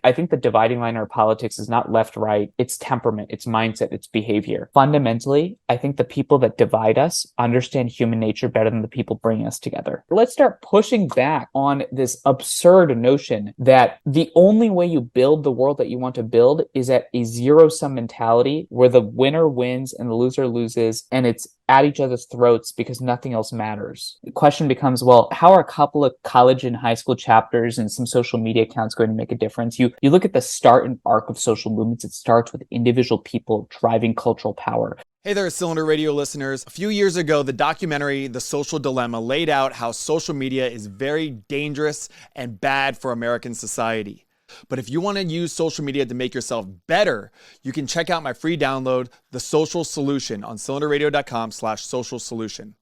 I think the dividing line in our politics is not left, right. It's temperament, it's mindset, it's behavior. Fundamentally, I think the people that divide us understand human nature better than the people bringing us together. Let's start pushing back on this absurd notion that the only way you build the world that you want to build is at a zero-sum mentality where the winner wins and the loser loses, and it's at each other's throats because nothing else matters. The question becomes, well, how are a couple of college and high school chapters and some social media accounts going to make a difference? You look at the start and arc of social movements. It starts with individual people driving cultural power. Hey there, Cylinder Radio listeners. A few years ago, the documentary The Social Dilemma laid out how social media is very dangerous and bad for American society. But if you want to use social media to make yourself better, you can check out my free download, The Social Solution, on cylinderradio.com/social solution.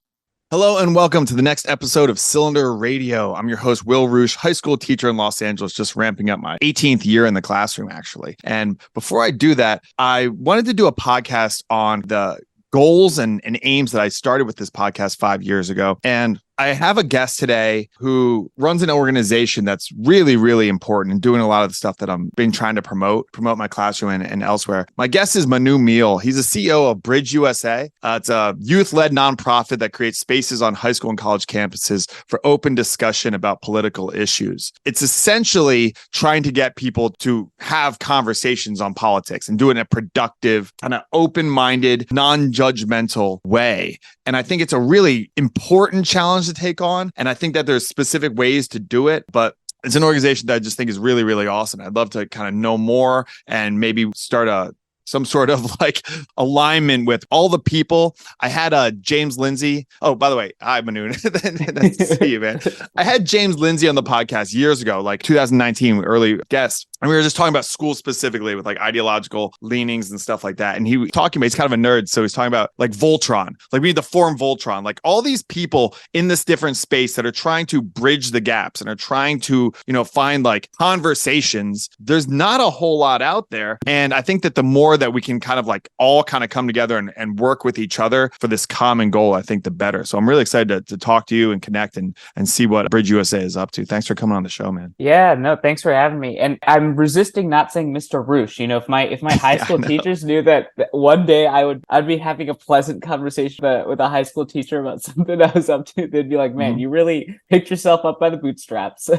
Hello and welcome to the next episode of Cylinder Radio. I'm your host, Will Roosh, high school teacher in Los Angeles, just ramping up my 18th year in the classroom, actually. And before I do that, I wanted to do a podcast on the goals and aims that I started with this podcast 5 years ago. And I have a guest today who runs an organization that's really, really important and doing a lot of the stuff that I'm been trying to promote my classroom and elsewhere. My guest is Manu Meel. He's the CEO of BridgeUSA. It's a youth-led nonprofit that creates spaces on high school and college campuses for open discussion about political issues. It's essentially trying to get people to have conversations on politics and do it in a productive, kind of open-minded, non-judgmental way. And I think it's a really important challenge to take on. And I think that there's specific ways to do it, but it's an organization that I just think is really, really awesome. I'd love to kind of know more and maybe start some sort of like alignment with all the people. I had James Lindsay. Oh, by the way, hi, Manu. Nice to see you, man. I had James Lindsay on the podcast years ago, like 2019, early guest. And we were just talking about school specifically with like ideological leanings and stuff like that. And he was talking about, he's kind of a nerd. So he's talking about like Voltron, like we need to form Voltron, like all these people in this different space that are trying to bridge the gaps and are trying to, find like conversations. There's not a whole lot out there. And I think that the more that we can kind of like all kind of come together and work with each other for this common goal, I think the better. So I'm really excited to talk to you and connect and see what BridgeUSA is up to. Thanks for coming on the show, man. Yeah, no, thanks for having me. And I'm resisting not saying Mr. Roosh. If my high school teachers knew that one day I'd be having a pleasant conversation with a high school teacher about something I was up to, they'd be like, man, you really picked yourself up by the bootstraps.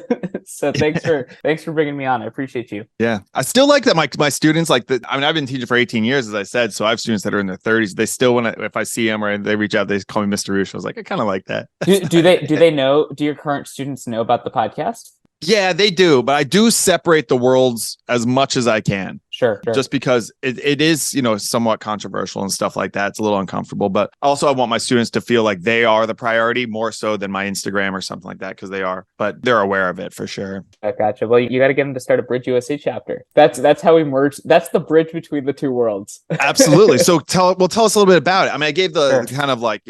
So thanks for bringing me on. I appreciate you. Yeah. I still like that my students I've been teaching for 18 years, as I said. So I have students that are in their 30s. They still want to, if I see them or they reach out, they call me Mr. Roosh. I was like, I kind of like that. Do your current students know about the podcast? Yeah, they do. But I do separate the worlds as much as I can. Sure. Just because it is, somewhat controversial and stuff like that. It's a little uncomfortable, but also I want my students to feel like they are the priority more so than my Instagram or something like that, because they are, but they're aware of it for sure. I gotcha. Well, you got to get them to start a BridgeUSA chapter. That's how we merge. That's the bridge between the two worlds. Absolutely. So tell us a little bit about it. I mean, I gave the kind of like,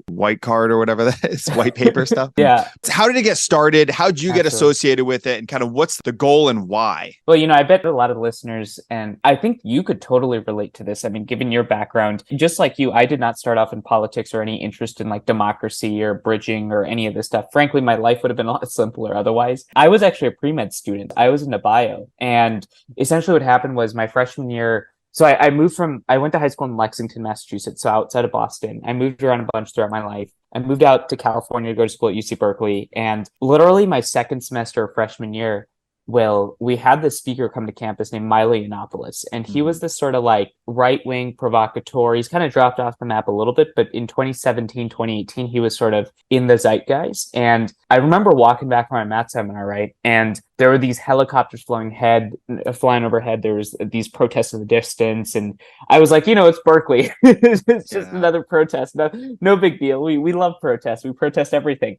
white card or whatever that is, white paper stuff. Yeah. How did it get started? How did you get associated with it, and kind of what's the goal and why? Well, I bet a lot of listeners, and I think you could totally relate to this. I mean, given your background, just like you, I did not start off in politics or any interest in like democracy or bridging or any of this stuff. Frankly, my life would have been a lot simpler otherwise. I was actually a pre-med student. I was into bio. And essentially what happened was my freshman year, so I went to high school in Lexington, Massachusetts, so outside of Boston. I moved around a bunch throughout my life. I moved out to California to go to school at UC Berkeley. And literally my second semester of freshman year, we had this speaker come to campus named Milo Yiannopoulos, and he was this sort of like right-wing provocateur. He's kind of dropped off the map a little bit, but in 2017, 2018, he was sort of in the zeitgeist. And I remember walking back from my math seminar, right? And there were these helicopters flying overhead. There was these protests in the distance. And I was like, it's Berkeley. It's just another protest. No big deal. We love protests. We protest everything.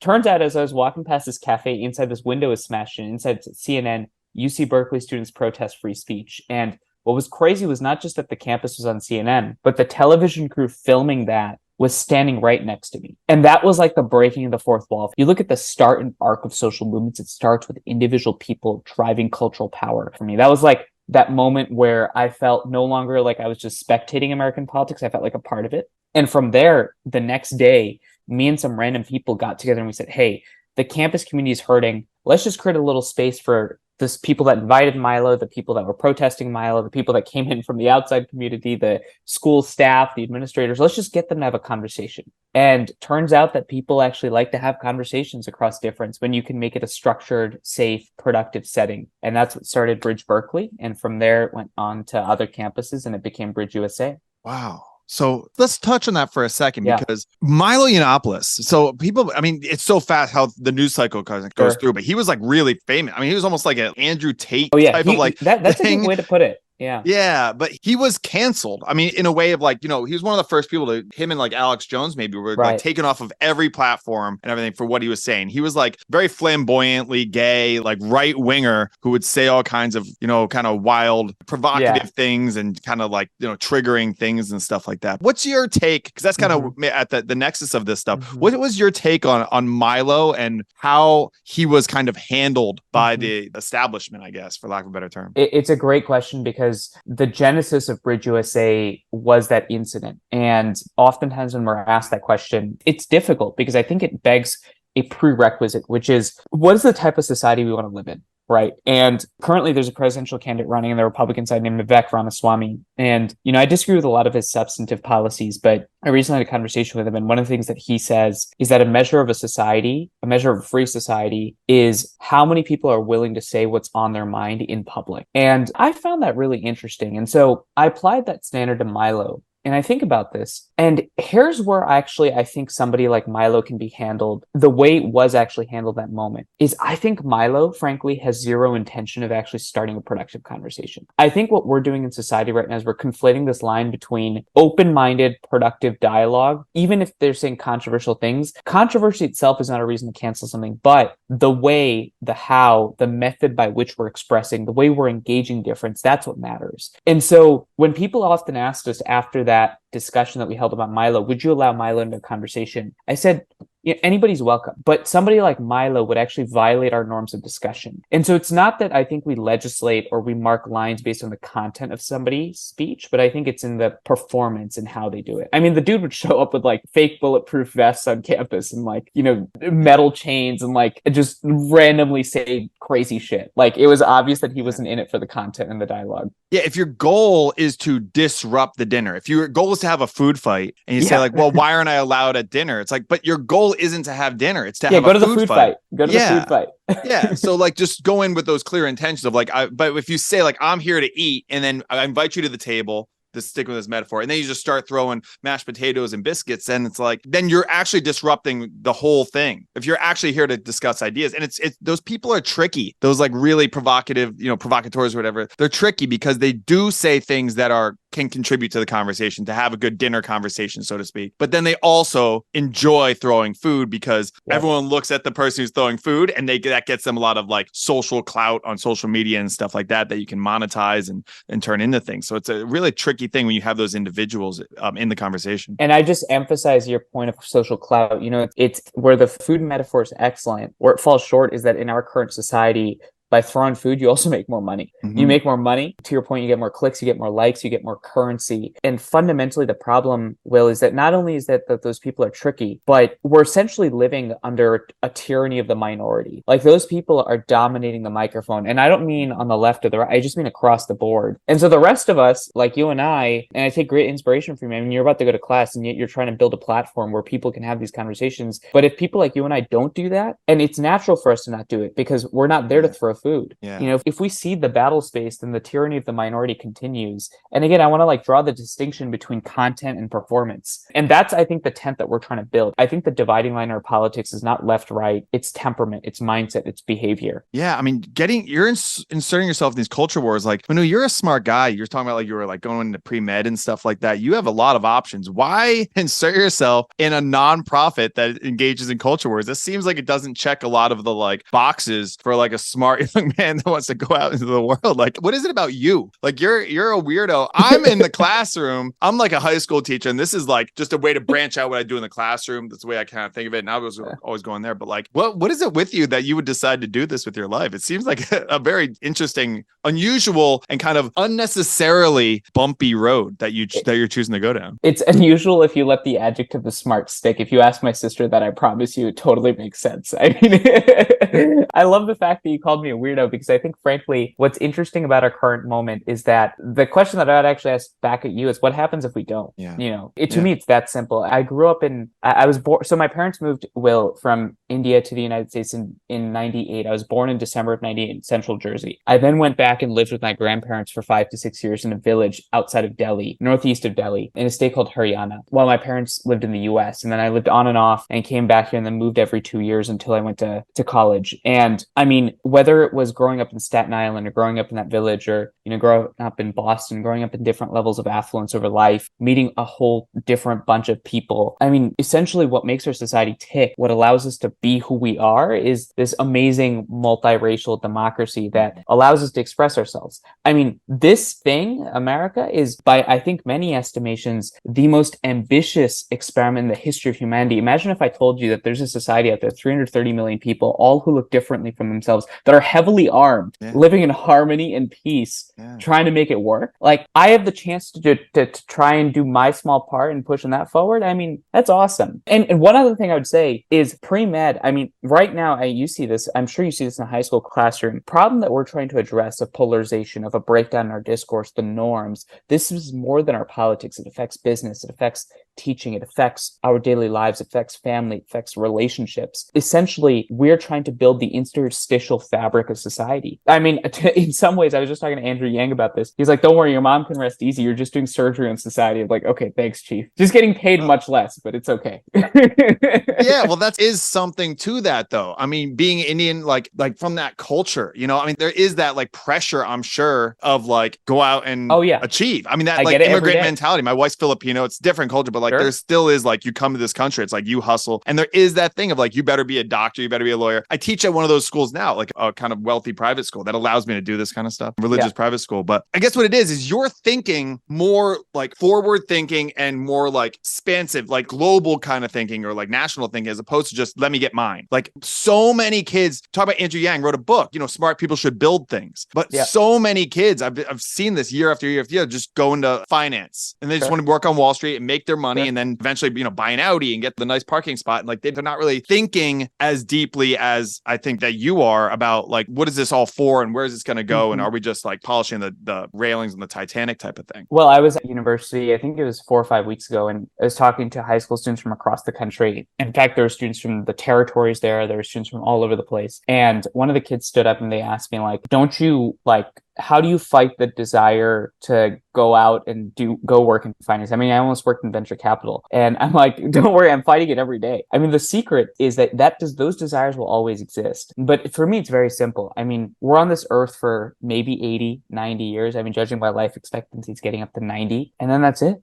Turns out as I was walking past this cafe, inside this window was smashed in. Inside CNN, UC Berkeley students protest free speech. And what was crazy was not just that the campus was on CNN, but the television crew filming that was standing right next to me. And that was like the breaking of the fourth wall. If you look at the start and arc of social movements, it starts with individual people driving cultural power. For me, that was like that moment where I felt no longer like I was just spectating American politics. I felt like a part of it. And from there, the next day, me and some random people got together and we said, hey, the campus community is hurting. Let's just create a little space for the people that invited Milo, the people that were protesting Milo, the people that came in from the outside community, the school staff, the administrators. Let's just get them to have a conversation. And turns out that people actually like to have conversations across difference when you can make it a structured, safe, productive setting. And that's what started Bridge Berkeley. And from there, it went on to other campuses and it became BridgeUSA. Wow. So let's touch on that for a second, Yeah. because Milo Yiannopoulos. So people, I mean, it's so fast how the news cycle goes Sure. through, but he was like really famous. I mean, he was almost like an Andrew Tate Oh, yeah. type of like That's thing. a good way to put it. Yeah. Yeah, but he was canceled. I mean, in a way of like, you know, he was one of the first people to, him and like Alex Jones maybe were like taken off of every platform and everything for what he was saying. He was like very flamboyantly gay, like right winger who would say all kinds of, you know, kind of wild, provocative things and kind of like, you know, triggering things and stuff like that. What's your take? Because that's kind of at the nexus of this stuff. What was your take on Milo and how he was kind of handled by the establishment, I guess, for lack of a better term? It's a great question because the genesis of BridgeUSA was that incident. And oftentimes when we're asked that question, it's difficult because I think it begs a prerequisite, which is what is the type of society we want to live in? Right. And currently there's a presidential candidate running on the Republican side named Vivek Ramaswamy. And, you know, I disagree with a lot of his substantive policies, but I recently had a conversation with him. And one of the things that he says is that a measure of a society, a measure of a free society is how many people are willing to say what's on their mind in public. And I found that really interesting. And so I applied that standard to Milo. And I think about this, and here's where I think somebody like Milo can be handled the way it was actually handled that moment is I think Milo, frankly, has zero intention of actually starting a productive conversation. I think what we're doing in society right now is we're conflating this line between open-minded, productive dialogue, even if they're saying controversial things. Controversy itself is not a reason to cancel something, but the way, the how, the method by which we're expressing, the way we're engaging difference, that's what matters. And so when people often asked us after that discussion that we held about Milo, would you allow Milo into a conversation? I said, yeah, anybody's welcome, but somebody like Milo would actually violate our norms of discussion. And so it's not that I think we legislate or we mark lines based on the content of somebody's speech, but I think it's in the performance and how they do it. I mean, the dude would show up with like fake bulletproof vests on campus and like, you know, metal chains and like just randomly say crazy shit. Like it was obvious that he wasn't in it for the content and the dialogue. Yeah, if your goal is to disrupt the dinner, if your goal is to have a food fight and you say like, well, why aren't I allowed at dinner? It's like, but your goal isn't to have dinner. It's to have go a to the food fight. Go to the food fight. Yeah. So like just go in with those clear intentions of like, but if you say like, I'm here to eat and then I invite you to the table, to stick with this metaphor, and then you just start throwing mashed potatoes and biscuits, and it's like, then you're actually disrupting the whole thing. If you're actually here to discuss ideas, and it's those people are tricky. Those like really provocative, you know, provocateurs or whatever, they're tricky because they do say things that can contribute to the conversation, to have a good dinner conversation, so to speak. But then they also enjoy throwing food because everyone looks at the person who's throwing food, and that gets them a lot of like social clout on social media and stuff like that you can monetize and turn into things. So it's a really tricky thing when you have those individuals in the conversation. And I just emphasize your point of social clout. You know, it's where the food metaphor is excellent. Where it falls short is that in our current society, by throwing food, you also make more money. You make more money. To your point, you get more clicks, you get more likes, you get more currency. And fundamentally, the problem, Will, is that not only is that those people are tricky, but we're essentially living under a tyranny of the minority. Like those people are dominating the microphone. And I don't mean on the left or the right, I just mean across the board. And so the rest of us, like you and I take great inspiration from you. I mean, you're about to go to class and yet you're trying to build a platform where people can have these conversations. But if people like you and I don't do that, and it's natural for us to not do it because we're not there to throw food. You know, if we cede the battle space, then the tyranny of the minority continues. And again, I want to like draw the distinction between content and performance. And that's, I think, the tent that we're trying to build. I think the dividing line in our politics is not left, right. It's temperament, it's mindset, it's behavior. Yeah. I mean, you're inserting yourself in these culture wars. Like, Manu, you're a smart guy. You're talking about like you were like going into pre-med and stuff like that. You have a lot of options. Why insert yourself in a nonprofit that engages in culture wars? This seems like it doesn't check a lot of the like boxes for like a smart young man that wants to go out into the world. Like, what is it about you? Like, you're a weirdo. I'm in the classroom. I'm like a high school teacher, and this is like just a way to branch out what I do in the classroom. That's the way I kind of think of it. And I was always going there. But like, what is it with you that you would decide to do this with your life? It seems like a very interesting, unusual, and kind of unnecessarily bumpy road that you're choosing to go down. It's unusual if you let the adjective "the smart" stick. If you ask my sister that, I promise you, it totally makes sense. I mean, I love the fact that you called me a weirdo because I think, frankly, what's interesting about our current moment is that the question that I'd actually ask back at you is what happens if we don't? Yeah. To me, it's that simple. I grew up I was born, so my parents moved, Will, from India to the United States in 98. I was born in December of 98 in Central Jersey. I then went back and lived with my grandparents for 5 to 6 years in a village outside of Delhi, northeast of Delhi, in a state called Haryana, while my parents lived in the US. And then I lived on and off and came back here and then moved every 2 years until I went to college. And I mean, whether it was growing up in Staten Island or growing up in that village or, growing up in Boston, growing up in different levels of affluence over life, meeting a whole different bunch of people. I mean, essentially what makes our society tick, what allows us to be who we are is this amazing multiracial democracy that allows us to express ourselves. I mean, this thing, America, is by, I think, many estimations, the most ambitious experiment in the history of humanity. Imagine if I told you that there's a society out there, 330 million people, all who look differently from themselves, that are heavily armed, living in harmony and peace, trying to make it work. Like, I have the chance to try and do my small part in pushing that forward. I mean, that's awesome. And one other thing I would say is pre-med. I mean, right now, you see this, I'm sure you see this in a high school classroom, problem that we're trying to address of polarization, of a breakdown in our discourse, the norms. This is more than our politics. It affects business. It affects teaching. It affects our daily lives. It affects family. It affects relationships. Essentially, we're trying to build the interstitial fabric of society. I mean, in some ways, I was just talking to Andrew Yang about this. He's like, don't worry, your mom can rest easy. You're just doing surgery on society. I'm like, okay, thanks, Chief. Just getting paid much less, but it's okay. Yeah, well, that is something to that, though. I mean, being Indian, like from that culture, I mean, there is that like pressure, I'm sure, of like go out and achieve. I mean, that like immigrant mentality. My wife's Filipino. It's different culture, but like there still is like you come to this country, it's like you hustle. And there is that thing of like, you better be a doctor, you better be a lawyer. I teach at one of those schools now, like a kind of wealthy private school that allows me to do this kind of stuff, religious private school. But I guess what it is you're thinking more like forward thinking and more like expansive, like global kind of thinking or like national thinking, as opposed to just let me get mine. Like so many kids, talk about Andrew Yang wrote a book, smart people should build things. But so many kids, I've seen this year after year after year, just go into finance and they just want to work on Wall Street and make their money and then eventually, buy an Audi and get the nice parking spot. And like they're not really thinking as deeply as I think that you are about like, what is this all for and where is this going to go? And are we just like polishing the railings on the Titanic type of thing? Well, I was at university, I think it was 4 or 5 weeks ago, and I was talking to high school students from across the country. In fact, there were students from the territories there were students from all over the place. And one of the kids stood up and they asked me, like, don't you like, how do you fight the desire to go out and go work in finance? I mean, I almost worked in venture capital, and I'm like, don't worry, I'm fighting it every day. I mean, the secret is that those desires will always exist. But for me, it's very simple. I mean, we're on this earth for maybe 80, 90 years. I mean, judging by life expectancy, it's getting up to 90. And then that's it.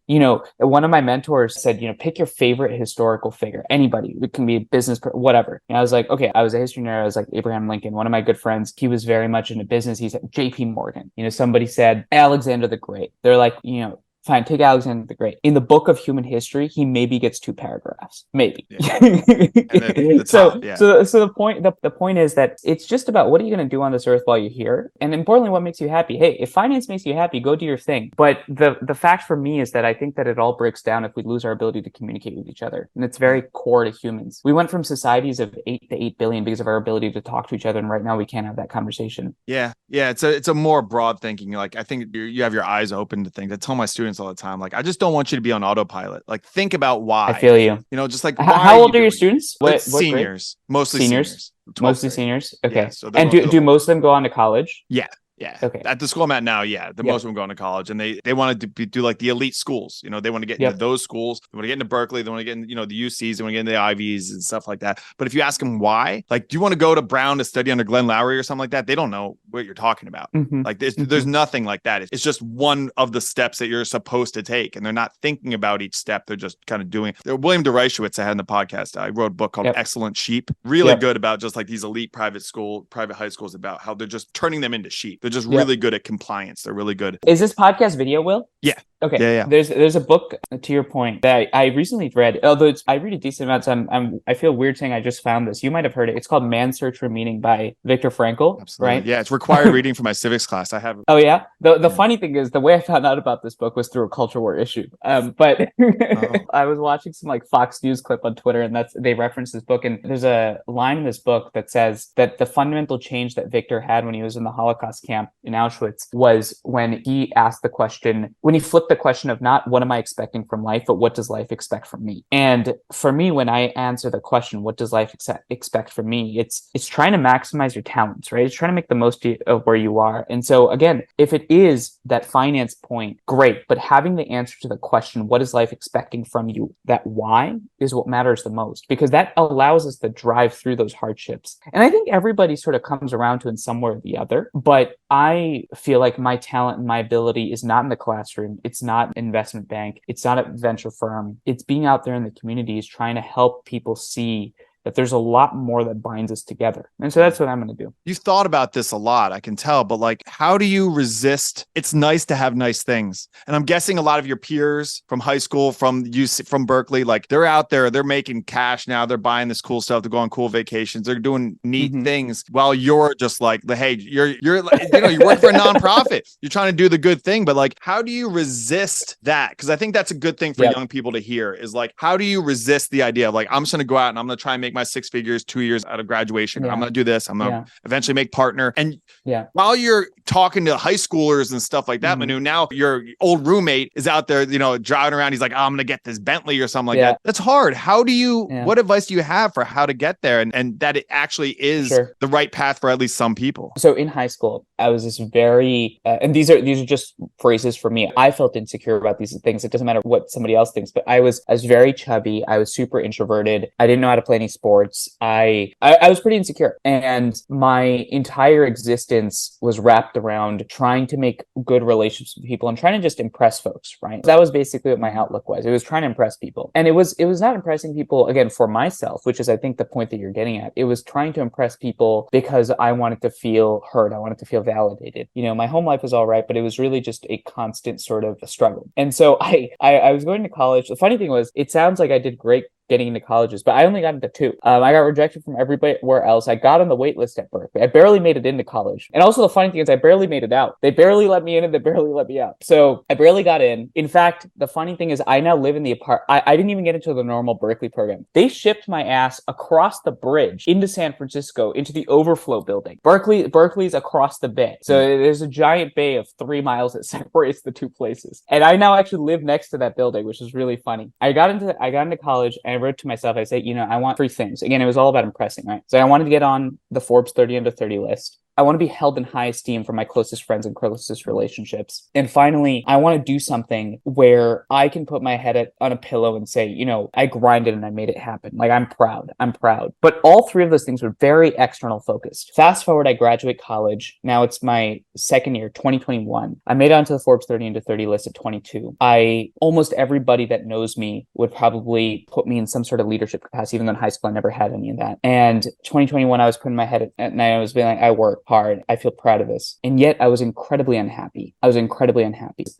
One of my mentors said, pick your favorite historical figure, anybody. It can be a business, whatever. And I was like, okay, I was a history nerd. I was like Abraham Lincoln. One of my good friends, he was very much into business. He said JP Morgan. Somebody said Alexander the Great. They're like, fine, take Alexander the Great. In the book of human history, he maybe gets 2 paragraphs, maybe. Yeah. So the point is that it's just about what are you going to do on this earth while you're here, and importantly, what makes you happy. Hey, if finance makes you happy, go do your thing. But the fact for me is that I think that it all breaks down if we lose our ability to communicate with each other, and it's very core to humans. We went from societies of 8 to 8 billion because of our ability to talk to each other, and right now we can't have that conversation. Yeah. It's a more broad thinking. Like I think you have your eyes open to things. I tell my students all the time, like, I just don't want you to be on autopilot. Like, think about why. I feel you. Just like, how old are your students? What seniors, grade? Mostly seniors. Mostly seniors. Okay. Yeah, so and do most of them go on to college? Yeah. Yeah. Okay. At the school I'm at now, most of them going to college, and they want to do like the elite schools. They want to get into those schools. They want to get into Berkeley. They want to get into, the UCs. They want to get into the Ivies and stuff like that. But if you ask them why, like, do you want to go to Brown to study under Glenn Lowry or something like that? They don't know what you're talking about. Mm-hmm. Like there's nothing like that. It's just one of the steps that you're supposed to take, and they're not thinking about each step. They're just kind of doing it. William DeReichowitz, I had in the podcast, I wrote a book called Excellent Sheep. Really good about just like these elite private high schools, about how they're just turning them into sheep. They're just really good at compliance. They're really good. Is this podcast video, Will? Yeah. Okay, Yeah, yeah. there's a book to your point that I recently read. Although I read a decent amount, so I feel weird saying I just found this. You might have heard it. It's called Man's Search for Meaning by Viktor Frankl, Absolutely. right? Yeah, it's required reading for my civics class. I have. Oh yeah. The Yeah. funny thing is the way I found out about this book was through a culture war issue. But Oh. I was watching some like Fox News clip on Twitter, and they reference this book, and there's a line in this book that says that the fundamental change that Victor had when he was in the Holocaust camp in Auschwitz was when he asked the question, when he flipped the question of not what am I expecting from life, but what does life expect from me? And for me, when I answer the question, what does life expect from me? It's trying to maximize your talents, right? It's trying to make the most of where you are. And so again, if it is that finance point, great. But having the answer to the question, what is life expecting from you? That why is what matters the most, because that allows us to drive through those hardships. And I think everybody sort of comes around to in some way or the other. But I feel like my talent and my ability is not in the classroom. It's not an investment bank. It's not a venture firm. It's being out there in the communities trying to help people see that there's a lot more that binds us together. And so that's what I'm going to do. You've thought about this a lot, I can tell, but like, how do you resist? It's nice to have nice things. And I'm guessing a lot of your peers from high school, from UC, from Berkeley, like they're out there, they're making cash now. They're buying this cool stuff. They're going on cool vacations. They're doing neat things while you're just like, hey, you're you work for a nonprofit. You're trying to do the good thing, but like, how do you resist that? Because I think that's a good thing for young people to hear is like, how do you resist the idea of like, I'm just going to go out and I'm going to try and make my 6 figures 2 years out of graduation. I'm going to do this. I'm going to eventually make partner. And while you're talking to high schoolers and stuff like that, Manu, now your old roommate is out there, driving around. He's like, oh, I'm going to get this Bentley or something like that. That's hard. How do you, what advice do you have for how to get there? And that it actually is the right path for at least some people. So in high school, I was this very, and these are just phrases for me. I felt insecure about these things. It doesn't matter what somebody else thinks, but I was very chubby. I was super introverted. I didn't know how to play any sports. I was pretty insecure, and my entire existence was wrapped around trying to make good relationships with people and trying to just impress folks, right? That was basically what my outlook was. It was trying to impress people. And it was not impressing people, again, for myself, which is, I think, the point that you're getting at. It was trying to impress people because I wanted to feel heard. I wanted to feel validated. My home life was all right, but it was really just a constant sort of struggle. And so I was going to college. The funny thing was, it sounds like I did great getting into colleges, but I only got into 2. I got rejected from everywhere else. I got on the wait list at Berkeley. I barely made it into college. And also the funny thing is I barely made it out. They barely let me in and they barely let me out. So I barely got in. In fact, the funny thing is I now live in the apartment. I didn't even get into the normal Berkeley program. They shipped my ass across the bridge into San Francisco, into the overflow building. Berkeley's across the bay. So there's a giant bay of 3 miles that separates the 2 places. And I now actually live next to that building, which is really funny. I got into college, and I wrote to myself, I said, I want 3 things. Again, it was all about impressing, right? So I wanted to get on the Forbes 30 under 30 list. I want to be held in high esteem for my closest friends and closest relationships. And finally, I want to do something where I can put my head on a pillow and say, I grinded and I made it happen. Like, I'm proud. But all 3 of those things were very external focused. Fast forward, I graduate college. Now it's my second year, 2021. I made it onto the Forbes 30 under 30 list at 22. Almost everybody that knows me would probably put me in some sort of leadership capacity, even though in high school I never had any of that. And 2021, I was putting my head and I was being like, I work hard. I feel proud of this. And yet I was incredibly unhappy.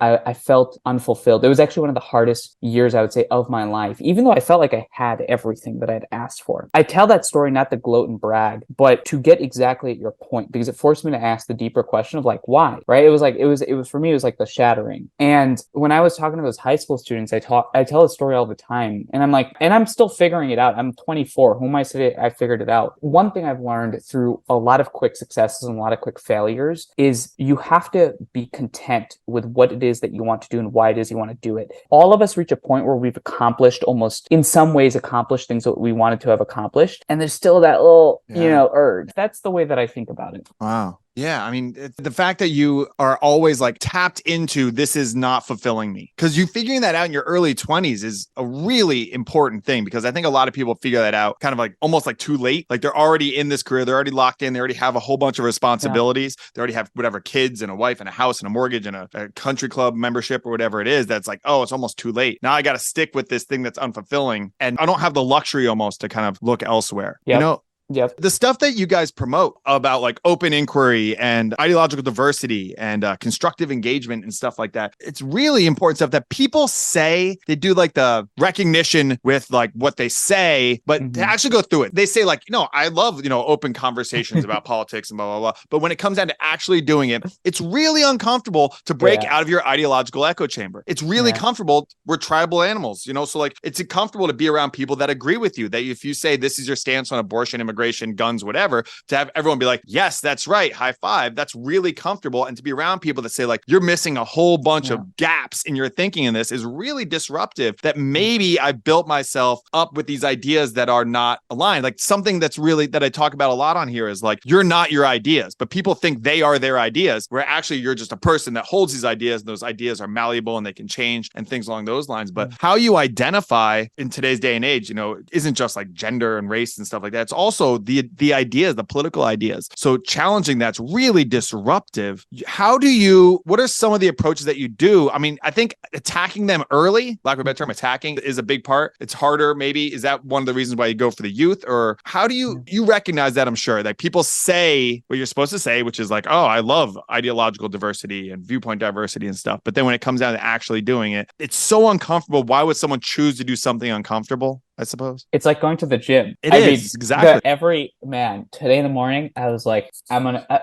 I felt unfulfilled. It was actually one of the hardest years, I would say, of my life, even though I felt like I had everything that I'd asked for. I tell that story not to gloat and brag, but to get exactly at your point, because it forced me to ask the deeper question of like, why, right? It was for me, it was like the shattering. And when I was talking to those high school students, I tell a story all the time, and I'm like, and I'm still figuring it out. I'm 24. Who am I to say I figured it out? One thing I've learned through a lot of quick successes and a lot of quick failures is you have to be content with what it is that you want to do and why it is you want to do it. All of us reach a point where we've accomplished, almost in some ways accomplished things that we wanted to have accomplished, and there's still that little urge. That's the way that I think about it. Wow. Yeah, I mean, the fact that you are always like tapped into this is not fulfilling me, because you figuring that out in your early 20s is a really important thing, because I think a lot of people figure that out kind of like almost like too late. Like they're already in this career, they're already locked in, they already have a whole bunch of responsibilities. They already have whatever, kids and a wife and a house and a mortgage and a country club membership or whatever it is. That's like, oh, it's almost too late. Now I got to stick with this thing that's unfulfilling, and I don't have the luxury almost to kind of look elsewhere. Yep. Yep. The stuff that you guys promote about like open inquiry and ideological diversity and constructive engagement and stuff like that, it's really important stuff that people say. They do like the recognition with like what they say, but to actually go through it, they say like, I love, open conversations about politics and blah, blah, blah. But when it comes down to actually doing it, it's really uncomfortable to break out of your ideological echo chamber. It's really comfortable. We're tribal animals, so like it's comfortable to be around people that agree with you, that if you say this is your stance on abortion, immigration, guns, whatever, to have everyone be like, yes, that's right, high five, that's really comfortable. And to be around people that say like, you're missing a whole bunch of gaps in your thinking in this is really disruptive, that maybe I built myself up with these ideas that are not aligned. Like something that's really, that I talk about a lot on here is like, you're not your ideas, but people think they are their ideas, where actually you're just a person that holds these ideas, and those ideas are malleable and they can change and things along those lines. But how you identify in today's day and age, isn't just like gender and race and stuff like that. It's also the ideas, the political ideas. So challenging that's really disruptive. What are some of the approaches that you do? I mean, I think attacking them early, lack of a better term, attacking is a big part. It's harder, maybe. Is that one of the reasons why you go for the youth? Or how do you recognize that? I'm sure that people say what you're supposed to say, which is like, oh, I love ideological diversity and viewpoint diversity and stuff. But then when it comes down to actually doing it, it's so uncomfortable. Why would someone choose to do something uncomfortable? I suppose it's like going to the gym. Exactly. Today in the morning, I was like,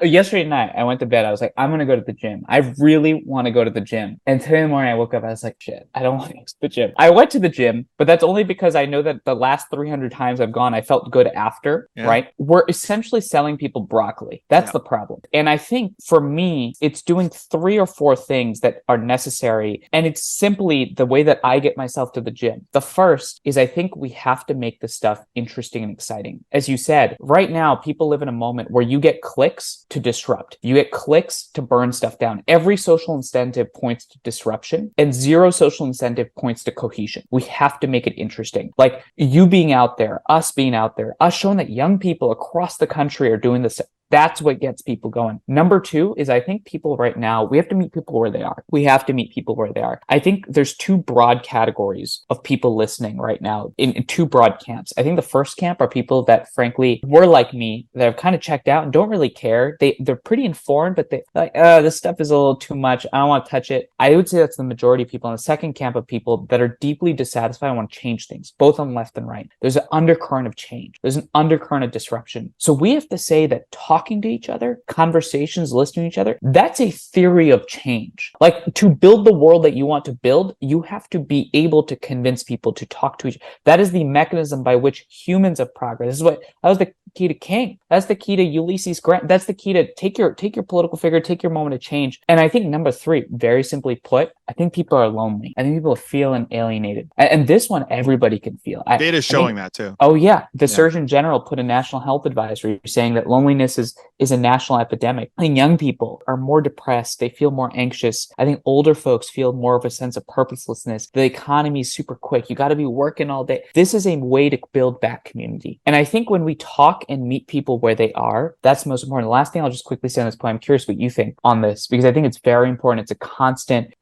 yesterday night, I went to bed. I was like, I'm going to go to the gym. I really want to go to the gym. And today in the morning, I woke up. I was like, shit, I don't want to go to the gym. I went to the gym, but that's only because I know that the last 300 times I've gone, I felt good after, right? We're essentially selling people broccoli. That's the problem. And I think for me, it's doing 3 or 4 things that are necessary. And it's simply the way that I get myself to the gym. The first is I think we have to make this stuff interesting and exciting. As you said, right now, people live in a moment where you get clicks to disrupt. You get clicks to burn stuff down. Every social incentive points to disruption, and 0 social incentive points to cohesion. We have to make it interesting. Like you being out there, us being out there, us showing that young people across the country are doing this. That's what gets people going. Number 2 is I think people right now, we have to meet people where they are. I think there's 2 broad categories of people listening right now in 2 broad camps. I think the first camp are people that frankly were like me, that have kind of checked out and don't really care. They're pretty informed, but they like, this stuff is a little too much. I don't want to touch it. I would say that's the majority of people. And the second camp of people that are deeply dissatisfied and want to change things, both on left and right. There's an undercurrent of change. There's an undercurrent of disruption. So we have to say that talking to each other, conversations, listening to each other, that's a theory of change. Like to build the world that you want to build, you have to be able to convince people to talk to each other. That is the mechanism by which humans have progress. That was the key to King. That's the key to Ulysses Grant. That's the key to take your political figure, take your moment of change. And I think number 3, very simply put, I think people are lonely. I think people feel alienated. And this one, everybody can feel. Data is showing that too. Oh yeah. The Surgeon General put a national health advisory saying that loneliness is a national epidemic. I think young people are more depressed. They feel more anxious. I think older folks feel more of a sense of purposelessness. The economy is super quick. You got to be working all day. This is a way to build back community. And I think when we talk and meet people where they are, that's most important. The last thing I'll just quickly say on this point, I'm curious what you think on this, because I think it's very important. It's a constant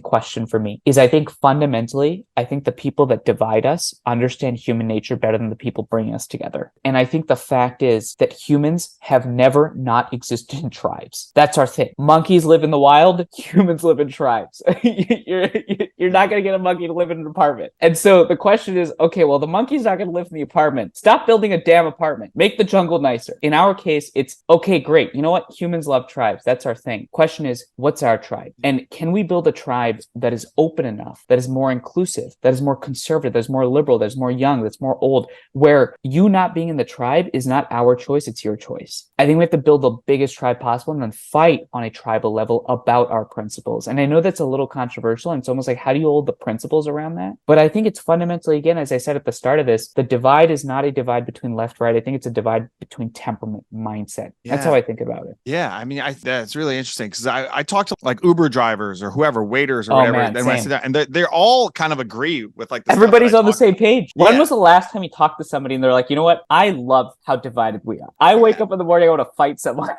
question for me, is I think fundamentally, I think the people that divide us understand human nature better than the people bringing us together. And I think the fact is that humans have never not existed in tribes. That's our thing. Monkeys live in the wild. Humans live in tribes. You're not going to get a monkey to live in an apartment. And so the question is, okay, well, the monkey's not going to live in the apartment. Stop building a damn apartment. Make the jungle nicer. In our case, it's okay, great. You know what? Humans love tribes. That's our thing. Question is, what's our tribe? And can we build a tribe that is open enough, that is more inclusive, that is more conservative, that is more liberal, that is more young, that's more old, where you not being in the tribe is not our choice, it's your choice. I think we have to build the biggest tribe possible and then fight on a tribal level about our principles. And I know that's a little controversial, and it's almost like, how do you hold the principles around that? But I think it's fundamentally, again, as I said at the start of this, the divide is not a divide between left, right. I think it's a divide between temperament, mindset. Yeah. That's how I think about it. Yeah. I mean, that's really interesting, because I talk to like Uber drivers or whoever, waiters or whatever. Man, and when I sit down, and they're all kind of agree with like, everybody's on the same page. When was the last time you talked to somebody and they're like, you know what? I love how divided we are. I wake up in the morning, I want to fight someone.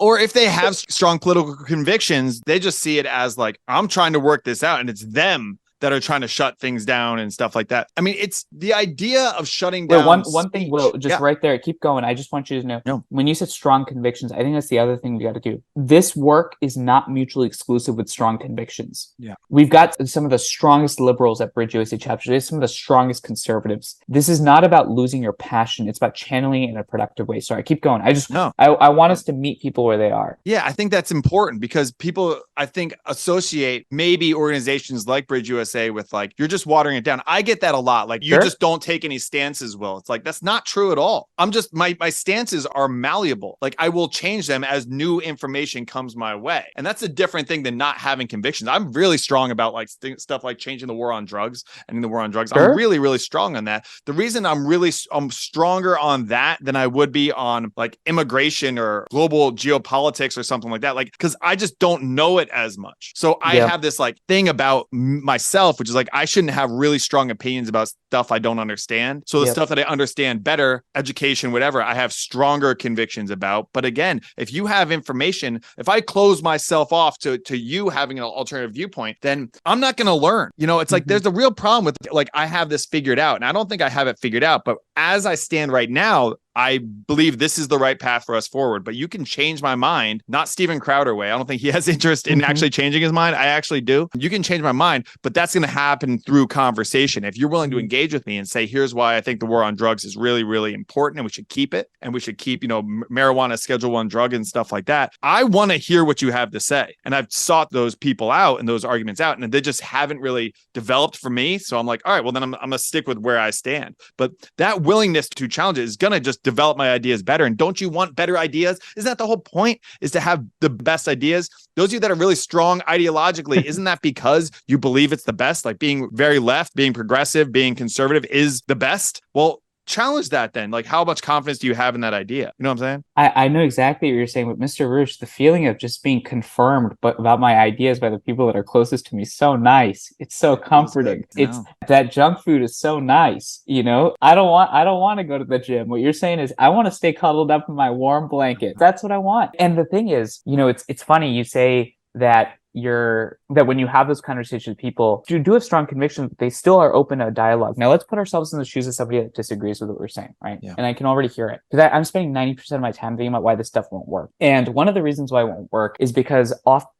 Or if they have strong political convictions, they just see it as like, I'm trying to work this out, and it's them that are trying to shut things down and stuff like that. I mean, it's the idea of shutting Wait, down one thing, speech. Will, just Yeah. right there, keep going. I just want you to know, No. when you said strong convictions, I think that's the other thing we got to do. This work is not mutually exclusive with strong convictions. Yeah. We've got some of the strongest liberals at BridgeUSA chapter. There's some of the strongest conservatives. This is not about losing your passion. It's about channeling it in a productive way. Sorry, keep going. I want us to meet people where they are. Yeah, I think that's important because people, I think, associate maybe organizations like BridgeUSA with like, you're just watering it down. I get that a lot. Like, you just don't take any stances, Will. It's like, that's not true at all. I'm just, my stances are malleable. Like, I will change them as new information comes my way. And that's a different thing than not having convictions. I'm really strong about like stuff like changing the war on drugs, ending the war on drugs. I'm really, really strong on that. The reason I'm stronger on that than I would be on like immigration or global geopolitics or something like that, like, because I just don't know it as much. So I have this like thing about myself, which is like, I shouldn't have really strong opinions about stuff I don't understand. So the stuff that I understand better, education, whatever, I have stronger convictions about. But again, if you have information, if I close myself off to you having an alternative viewpoint, then I'm not going to learn. You know, it's like, there's a real problem with like, I have this figured out, and I don't think I have it figured out, but as I stand right now, I believe this is the right path for us forward. But you can change my mind, not Steven Crowder way. I don't think he has interest in actually changing his mind. I actually do. You can change my mind, but that's going to happen through conversation. If you're willing to engage with me and say, here's why I think the war on drugs is really, really important and we should keep it, and we should keep, you know, marijuana Schedule I drug and stuff like that. I want to hear what you have to say. And I've sought those people out and those arguments out, and they just haven't really developed for me. So I'm like, all right, well, then I'm going to stick with where I stand. But that willingness to challenge it is going to just develop my ideas better. And don't you want better ideas? Isn't that the whole point, is to have the best ideas? Those of you that are really strong ideologically, isn't that because you believe it's the best? Like being very left, being progressive, being conservative is the best? Well, challenge that then. Like, how much confidence do you have in that idea? You know what I'm saying? I know exactly what you're saying, but Mr. Roosh, the feeling of just being confirmed about my ideas by the people that are closest to me is so nice. It's so comforting. It's that junk food is so nice. You know, I don't want to go to the gym. What you're saying is I want to stay cuddled up in my warm blanket. That's what I want. And the thing is, you know, it's funny you say that when you have those conversations with people, you do have strong convictions, but they still are open to dialogue. Now let's put ourselves in the shoes of somebody that disagrees with what we're saying, right? Yeah. And I can already hear it, because I'm spending 90% of my time thinking about why this stuff won't work. And one of the reasons why it won't work is because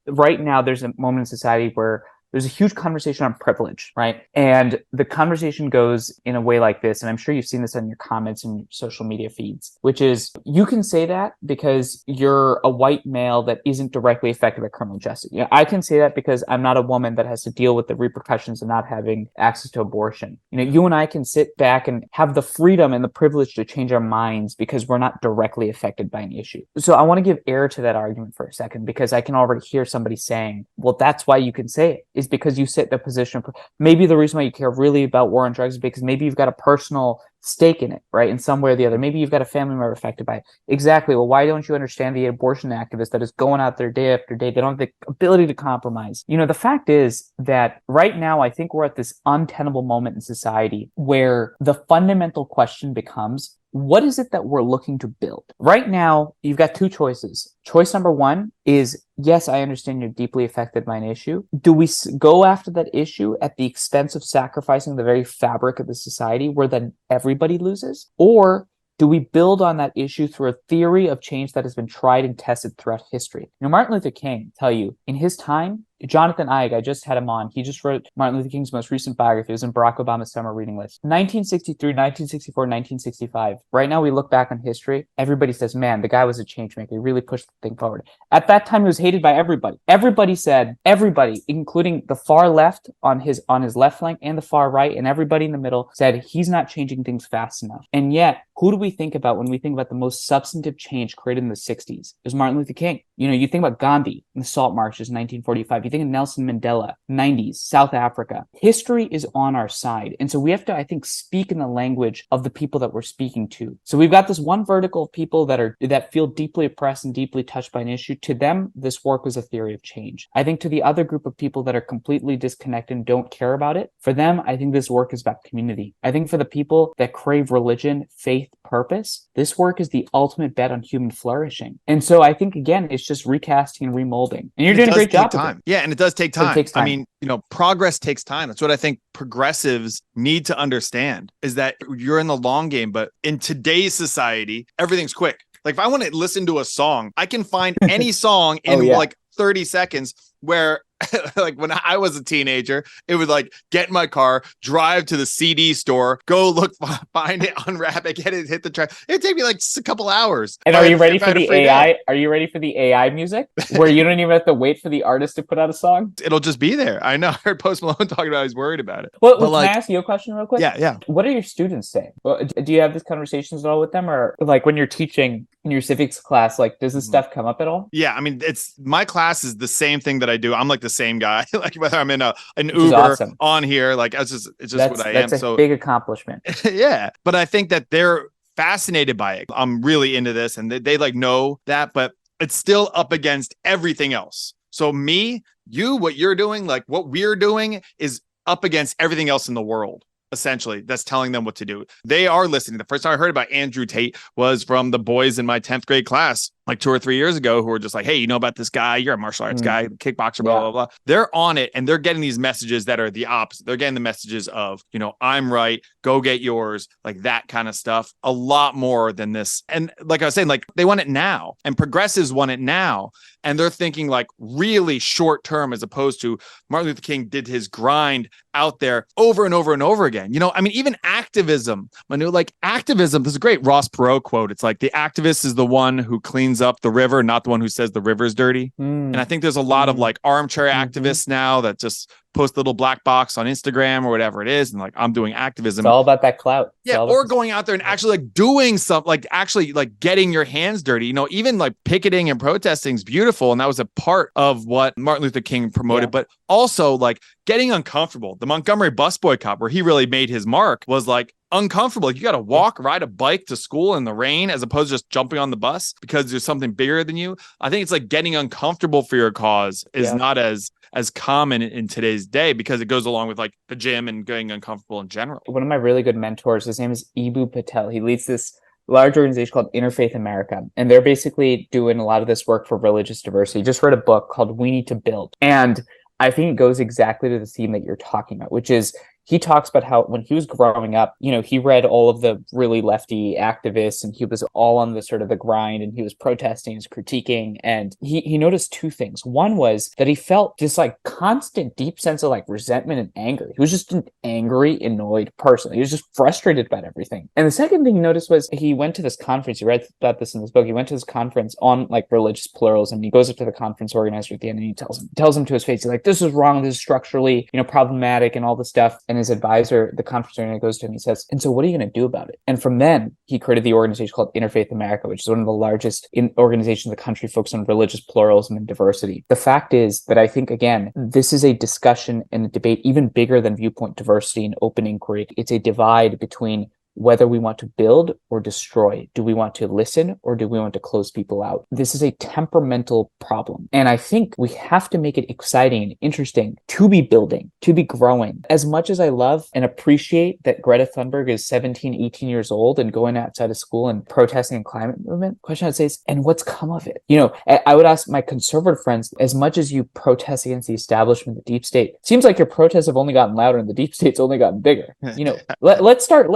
right now there's a moment in society where there's a huge conversation on privilege, right? And the conversation goes in a way like this, and I'm sure you've seen this in your comments and your social media feeds, which is, you can say that because you're a white male that isn't directly affected by criminal justice. You know, I can say that because I'm not a woman that has to deal with the repercussions of not having access to abortion. You know, you and I can sit back and have the freedom and the privilege to change our minds because we're not directly affected by an issue. So I want to give air to that argument for a second, because I can already hear somebody saying, well, that's why you can say it, is because you sit in a position. Maybe the reason why you care really about war on drugs is because maybe you've got a personal stake in it, right? In some way or the other. Maybe you've got a family member affected by it. Exactly. Well, why don't you understand the abortion activist that is going out there day after day? They don't have the ability to compromise. You know, the fact is that right now, I think we're at this untenable moment in society where the fundamental question becomes, what is it that we're looking to build? Right now, you've got two choices. Choice number one is, yes, I understand you're deeply affected by an issue. Do we go after that issue at the expense of sacrificing the very fabric of the society where then everybody loses? Or do we build on that issue through a theory of change that has been tried and tested throughout history? You know, Martin Luther King, tell you, in his time, Jonathan Ive, I just had him on. He just wrote Martin Luther King's most recent biography. It was in Barack Obama's summer reading list. 1963, 1964, 1965. Right now, we look back on history. Everybody says, man, the guy was a change maker. He really pushed the thing forward. At that time, he was hated by everybody. Everybody, including the far left on his left flank and the far right, and everybody in the middle said he's not changing things fast enough. And yet, who do we think about when we think about the most substantive change created in the 60s? It was Martin Luther King. You know, you think about Gandhi and the Salt Marches in 1945. You think of Nelson Mandela, 90s, South Africa. History is on our side. And so we have to, I think, speak in the language of the people that we're speaking to. So we've got this one vertical of people that feel deeply oppressed and deeply touched by an issue. To them, this work was a theory of change. I think to the other group of people that are completely disconnected and don't care about it, for them, I think this work is about community. I think for the people that crave religion, faith, purpose, this work is the ultimate bet on human flourishing. And so I think, again, it's just recasting and remolding. And you're doing a great job with it. Yeah, Yeah, and it does take But time. it takes time. I mean, progress takes time. That's what I think progressives need to understand, is that you're in the long game. But in today's society, everything's quick. Like if I want to listen to a song, I can find any song in like 30 seconds, where like when I was a teenager, it would like get in my car, drive to the CD store, go look, find it, unwrap it, get it, hit the track. It'd take me like a couple hours. And are you ready for the AI? Are you ready for the AI music where you don't even have to wait for the artist to put out a song? It'll just be there. I know. I heard Post Malone talking about he's worried about it. Well, can I ask you a question real quick? Yeah. What are your students saying? Do you have these conversations at all with them, or like when you're teaching in your civics class, like does this stuff come up at all? Yeah, I mean, it's my class is the same thing that I do. I'm like the same guy. Like whether I'm in an Uber on here, like it's just what I am. That's a big accomplishment. Yeah, but I think that they're fascinated by it. I'm really into this, and they like know that, but it's still up against everything else. So what you're doing, like what we're doing, is up against everything else in the world. Essentially, that's telling them what to do. They are listening. The first time I heard about Andrew Tate was from the boys in my 10th grade class, like 2 or 3 years ago, who were just like, hey, you know about this guy? You're a martial arts guy, kickboxer, blah, blah, blah. They're on it, and they're getting these messages that are the opposite. They're getting the messages of, I'm right, go get yours, like that kind of stuff. A lot more than this. And like I was saying, like they want it now, and progressives want it now. And they're thinking like really short term, as opposed to Martin Luther King did his grind out there over and over and over again. I mean, even activism, Manu, like activism, there's a great Ross Perot quote. It's like the activist is the one who cleans up the river, not the one who says the river's dirty. And I think there's a lot of like armchair activists now that just post a little black box on Instagram or whatever it is, and like I'm doing activism. It's all about that clout. Yeah, or going out there and actually like doing something, like actually like getting your hands dirty. Even like picketing and protesting is beautiful, and that was a part of what Martin Luther King promoted. But also like getting uncomfortable. The Montgomery bus boycott, where he really made his mark, was like uncomfortable. Like you got to ride a bike to school in the rain, as opposed to just jumping on the bus because there's something bigger than you. I think it's like getting uncomfortable for your cause is not as common in today's day, because it goes along with like the gym and getting uncomfortable in general. One of my really good mentors, his name is Ibu Patel. He leads this large organization called Interfaith America, and they're basically doing a lot of this work for religious diversity. Just read a book called We Need to Build, and I think it goes exactly to the theme that you're talking about, which is he talks about how when he was growing up, he read all of the really lefty activists, and he was all on the sort of the grind, and he was protesting, he was critiquing, and he noticed two things. One was that he felt this like constant deep sense of like resentment and anger. He was just an angry, annoyed person. He was just frustrated about everything. And the second thing he noticed was he went to this conference. He read about this in this book. He went to this conference on like religious pluralism. He goes up to the conference organizer at the end, and he tells him to his face, he's like, this is wrong. This is structurally, problematic and all this stuff. And his advisor, the conference organizer, goes to him, he says, and so what are you going to do about it? And from then, he created the organization called Interfaith America, which is one of the largest organizations in the country focused on religious pluralism and diversity. The fact is that I think, again, this is a discussion and a debate even bigger than viewpoint diversity and open inquiry. It's a divide between whether we want to build or destroy. Do we want to listen or do we want to close people out? This is a temperamental problem. And I think we have to make it exciting and interesting to be building, to be growing. As much as I love and appreciate that Greta Thunberg is 17, 18 years old and going outside of school and protesting the climate movement, the question I'd say is, and what's come of it? I would ask my conservative friends, as much as you protest against the establishment, the deep state, it seems like your protests have only gotten louder and the deep state's only gotten bigger. Let's start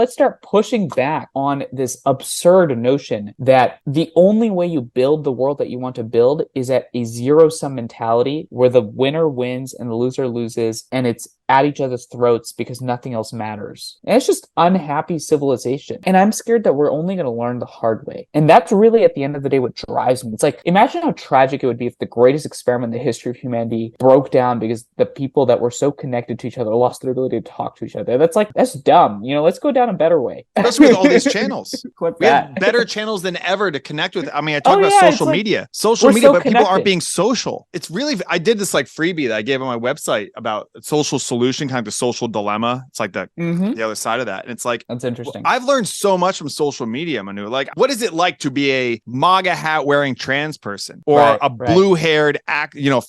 pushing back on this absurd notion that the only way you build the world that you want to build is at a zero-sum mentality where the winner wins and the loser loses, and it's at each other's throats because nothing else matters. And it's just unhappy civilization. And I'm scared that we're only going to learn the hard way. And that's really, at the end of the day, what drives me. It's like, imagine how tragic it would be if the greatest experiment in the history of humanity broke down because the people that were so connected to each other lost their ability to talk to each other. That's dumb. Let's go down a better way. Especially with all these channels. We have better channels than ever to connect with. I mean, I talk about social media. Social media, but people aren't being social. It's really, I did this like freebie that I gave on my website about social solutions evolution, kind of the social dilemma. It's like the other side of that. And it's like, That's interesting. I've learned so much from social media, Manu. Like, what is it like to be a MAGA hat wearing trans person or a blue haired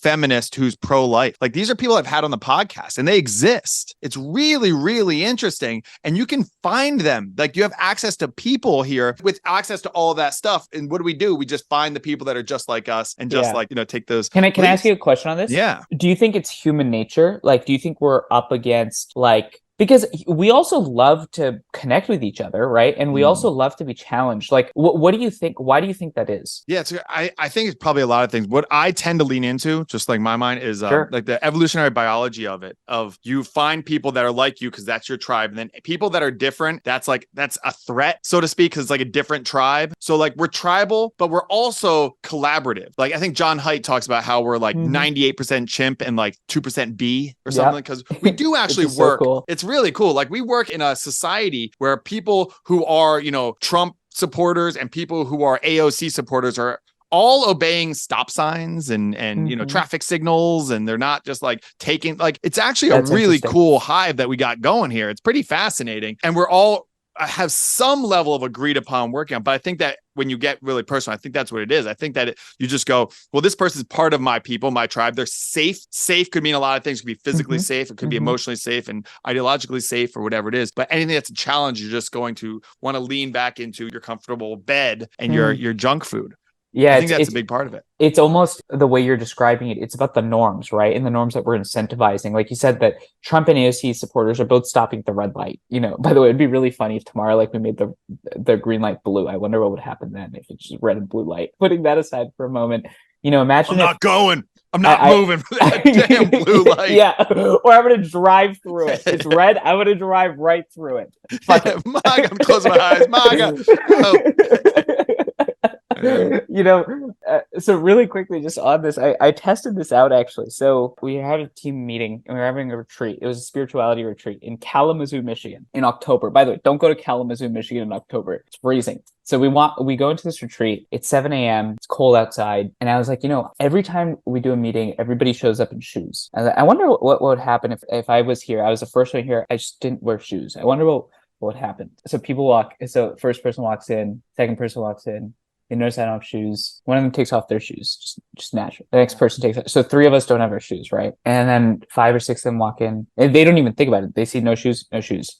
feminist who's pro-life? Like, these are people I've had on the podcast and they exist. It's really, really interesting. And you can find them. Like, you have access to people here with access to all of that stuff. And what do? We just find the people that are just like us and just take those. Can I ask you a question on this? Yeah. Do you think it's human nature? Like, do you think we're up against because we also love to connect with each other, right? And we also love to be challenged. Like, what do you think? Why do you think that is? Yeah, I think it's probably a lot of things. What I tend to lean into, just like my mind, is like the evolutionary biology of it. Of you find people that are like you because that's your tribe, and then people that are different, that's a threat, so to speak, because it's like a different tribe. So like we're tribal, but we're also collaborative. Like I think John Haidt talks about how we're like 98% chimp and like 2% bee or something, because we do actually work. So cool. It's really cool. Like we work in a society where people who are, Trump supporters and people who are AOC supporters are all obeying stop signs and traffic signals, and they're not just like taking, like, it's actually a really cool hive that we got going here. It's pretty fascinating. And we're all have some level of agreed upon working on. But I think that when you get really personal, I think that's what it is. I think that you just go, well, this person's part of my people, my tribe. They're safe. Safe could mean a lot of things. It could be physically safe. It could be emotionally safe and ideologically safe or whatever it is. But anything that's a challenge, you're just going to want to lean back into your comfortable bed and your junk food. Yeah, I think that's a big part of it. It's almost the way you're describing it. It's about the norms, right? And the norms that we're incentivizing. Like you said, that Trump and AOC supporters are both stopping at the red light. By the way, it'd be really funny if tomorrow, like, we made the green light blue. I wonder what would happen then if it's just red and blue light. Putting that aside for a moment, imagine I'm not moving for that damn blue light. Yeah, or I'm going to drive through it. It's red. I'm going to drive right through it. Fuck it. MAGA, I'm closing my eyes. MAGA. So really quickly, just on this, I tested this out actually. So we had a team meeting and we were having a retreat. It was a spirituality retreat in Kalamazoo, Michigan in October. By the way, don't go to Kalamazoo, Michigan in October. It's freezing. So we go into this retreat. It's 7 a.m. It's cold outside. And I was like, every time we do a meeting, everybody shows up in shoes. I wonder what would happen if I was here. I was the first one here. I just didn't wear shoes. I wonder what would happen. So first person walks in, second person walks in. They notice I don't have shoes. One of them takes off their shoes, just natural. The next person takes it. So 3 of us don't have our shoes, right? And then 5 or 6 of them walk in, and they don't even think about it. They see no shoes,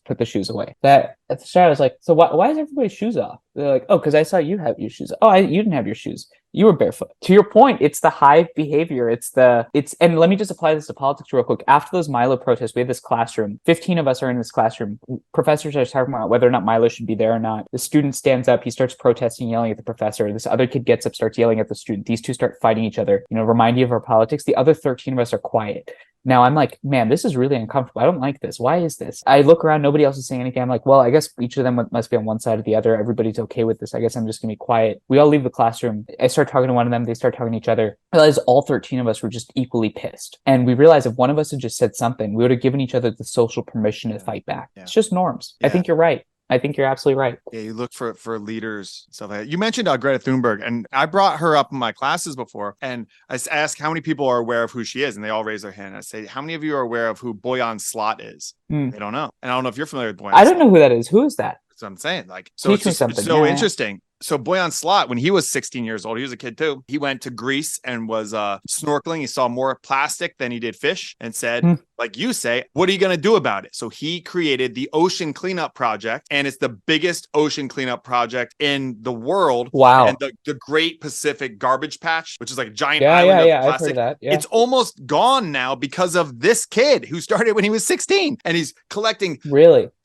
put the shoes away. That at the start I was like, so why is everybody's shoes off? They're like, oh, because I saw you have your shoes. Oh, you didn't have your shoes. You were barefoot. To your point, it's the hive behavior. And let me just apply this to politics real quick. After those Milo protests, we had this classroom. 15 of us are in this classroom. Professors are talking about whether or not Milo should be there or not. The student stands up. He starts protesting, yelling at the professor. This other kid gets up, starts yelling at the student. These two start fighting each other. Remind you of our politics. The other 13 of us are quiet. Now I'm like, man, this is really uncomfortable. I don't like this. Why is this? I look around, nobody else is saying anything. I'm like, well, I guess each of them must be on one side or the other. Everybody's okay with this. I guess I'm just gonna be quiet. We all leave the classroom. I start talking to one of them. They start talking to each other. I realized all 13 of us were just equally pissed. And we realized if one of us had just said something, we would have given each other the social permission to fight back. Yeah. It's just norms. Yeah. I think you're right. I think you're absolutely right. Yeah, you look for leaders, stuff like that. You mentioned Greta Thunberg, and I brought her up in my classes before, and I asked how many people are aware of who she is, and they all raise their hand. I say, how many of you are aware of who Boyan Slat is? They don't know. And I don't know if you're familiar with Boyan Slat. I don't know who that is. Who is that? That's what I'm saying. Like, so it's so interesting. So Boyan Slat, when he was 16 years old, he was a kid too. He went to Greece and was snorkeling. He saw more plastic than he did fish and said, like you say, what are you going to do about it? So he created the Ocean Cleanup Project, and it's the biggest ocean cleanup project in the world. Wow. And the Great Pacific Garbage Patch, which is like a giant island of plastic. I've heard of that. Yeah. It's almost gone now because of this kid who started when he was 16, and he's collecting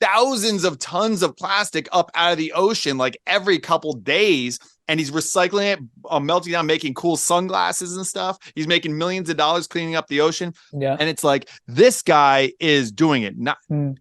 thousands of tons of plastic up out of the ocean like every couple days. And he's recycling it, melting down, making cool sunglasses and stuff. He's making millions of dollars cleaning up the ocean. Yeah. And it's like, this guy is doing it.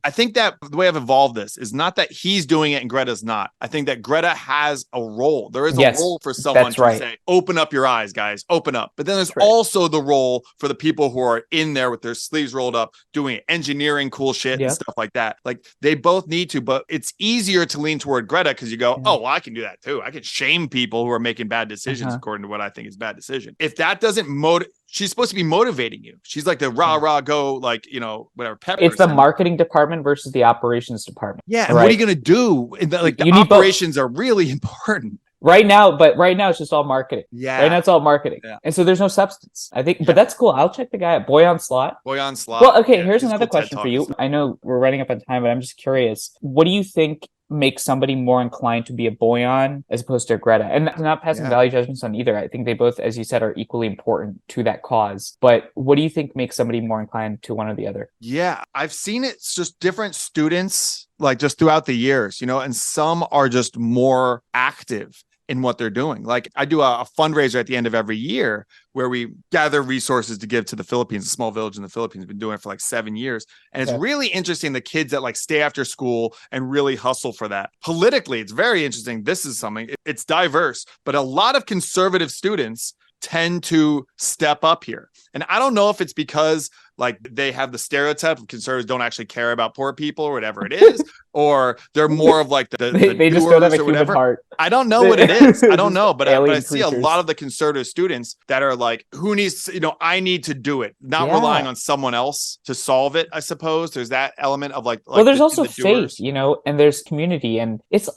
I think that the way I've evolved this is not that he's doing it and Greta's not. I think that Greta has a role. There is a role for someone to say, open up your eyes, guys, open up. But then there's also the role for the people who are in there with their sleeves rolled up, doing engineering cool shit and stuff like that. Like, they both need to, but it's easier to lean toward Greta because you go, oh, well, I can do that too. I can shame people people who are making bad decisions, Uh-huh. according to what I think is bad decision. If that doesn't she's supposed to be motivating you. She's like the rah, Yeah. rah, go, like, whatever, pep It's the person. marketing department versus the operations department. Yeah. And what are Right. you going to do? Like the You need both. operations are really important. Right now, but right now it's just all marketing. Right Yeah. now it's all marketing. Yeah. And so there's no substance. I think, Yeah. but that's cool. I'll check the guy out. Boy on Slot. Boy on Slot. Well, okay, Yeah, here's he's a another cool TED question for Talk you. and stuff. I know we're running up on time, but I'm just curious. What do you think makes somebody more inclined to be a Boyan as opposed to a Greta? And not passing Yeah. value judgments on either. I think they both, as you said, are equally important to that cause. But what do you think makes somebody more inclined to one or the other? Yeah, I've seen it's just different students, like just throughout the years, and some are just more active in what they're doing. Like I do a fundraiser at the end of every year where we gather resources to give to the Philippines, a small village in the Philippines. Been doing it for like 7 years. And it's really interesting, the kids that like stay after school and really hustle for that. Politically, it's very interesting. This is something, it's diverse, but a lot of conservative students tend to step up here. And I don't know if it's because like they have the stereotype of conservatives don't actually care about poor people or whatever it is, or they're more of like the they just don't have a or human whatever. heart. I don't know what it is. I don't know, but I see a creatures. lot of the conservative students that are like, who needs, I need to do it, not Yeah. relying on someone else to solve it. I suppose there's that element of like well, there's the, also the doers. faith, and there's community, and it's